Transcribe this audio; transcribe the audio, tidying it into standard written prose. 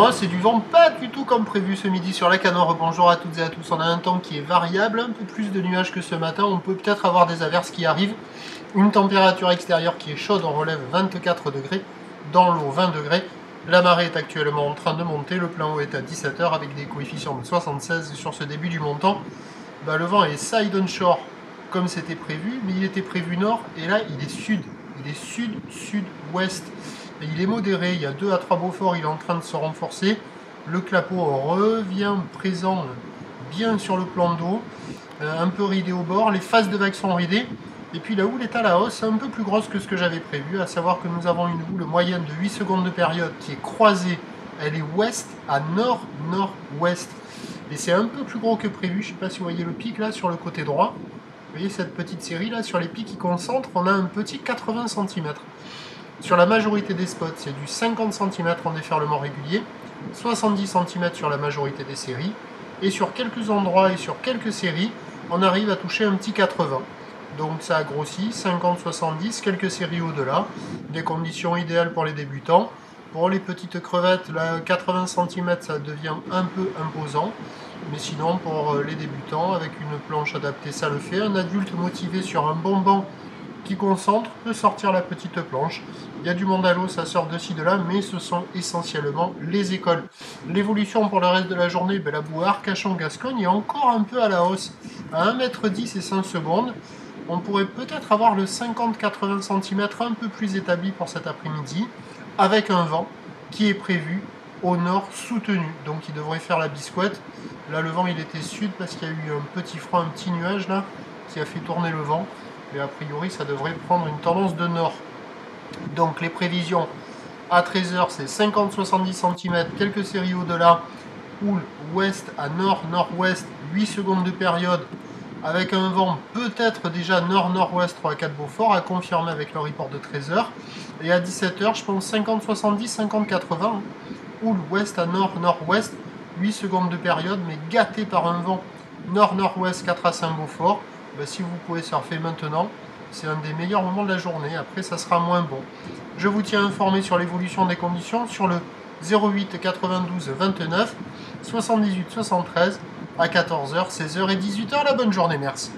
Moi, c'est du vent pas du tout comme prévu ce midi sur la Canore. Bonjour à toutes et à tous. On a un temps qui est variable, un peu plus de nuages que ce matin. On peut peut-être avoir des averses qui arrivent. Une température extérieure qui est chaude, on relève 24 degrés. Dans l'eau, 20 degrés. La marée est actuellement en train de monter. Le plein eau est à 17 h avec des coefficients de 76. Et sur ce début du montant, le vent est side on shore comme c'était prévu, mais il était prévu nord et là il est sud. Il est sud-sud-ouest. Et il est modéré, il y a 2 à 3 Beaufort, il est en train de se renforcer. Le clapot revient présent bien sur le plan d'eau, un peu ridé au bord, les faces de vagues sont ridées. Et puis la houle est à la hausse, un peu plus grosse que ce que j'avais prévu, à savoir que nous avons une houle moyenne de 8 secondes de période qui est croisée, elle est ouest à nord-nord-ouest. Et c'est un peu plus gros que prévu, je ne sais pas si vous voyez le pic là sur le côté droit. Vous voyez cette petite série là, sur les pics qui concentrent, on a un petit 80 cm. Sur la majorité des spots, c'est du 50 cm en déferlement régulier, 70 cm sur la majorité des séries, et sur quelques endroits et sur quelques séries, on arrive à toucher un petit 80. Donc ça a grossi, 50-70, quelques séries au-delà, des conditions idéales pour les débutants. Pour les petites crevettes, là, 80 cm, ça devient un peu imposant. Mais sinon, pour les débutants, avec une planche adaptée, ça le fait. Un adulte motivé sur un bon banc qui concentre peut sortir la petite planche. Il y a du monde à l'eau, ça sort de ci, de là, mais ce sont essentiellement les écoles. L'évolution pour le reste de la journée, la boue Arcachon-Gascogne est encore un peu à la hausse. À 1,10 m et 5 secondes, on pourrait peut-être avoir le 50-80 cm un peu plus établi pour cet après-midi, avec un vent qui est prévu au nord soutenu. Donc il devrait faire la biscotte. Là, le vent, il était sud parce qu'il y a eu un petit froid, un petit nuage là, qui a fait tourner le vent. Mais a priori, ça devrait prendre une tendance de nord. Donc les prévisions à 13 h, c'est 50-70 cm, quelques séries au-delà, houle ouest à nord-nord-ouest, 8 secondes de période, avec un vent peut-être déjà nord-nord-ouest 3 à 4 Beaufort, à confirmer avec le report de 13 h. Et à 17 h, je pense 50-70, 50-80, houle ouest à nord-nord-ouest, 8 secondes de période, mais gâté par un vent nord-nord-ouest 4 à 5 Beaufort. Si vous pouvez surfer maintenant, c'est un des meilleurs moments de la journée. Après, ça sera moins bon. Je vous tiens informé sur l'évolution des conditions sur le 08 92 29 78 73 à 14 h, 16 h et 18 h. La bonne journée, merci.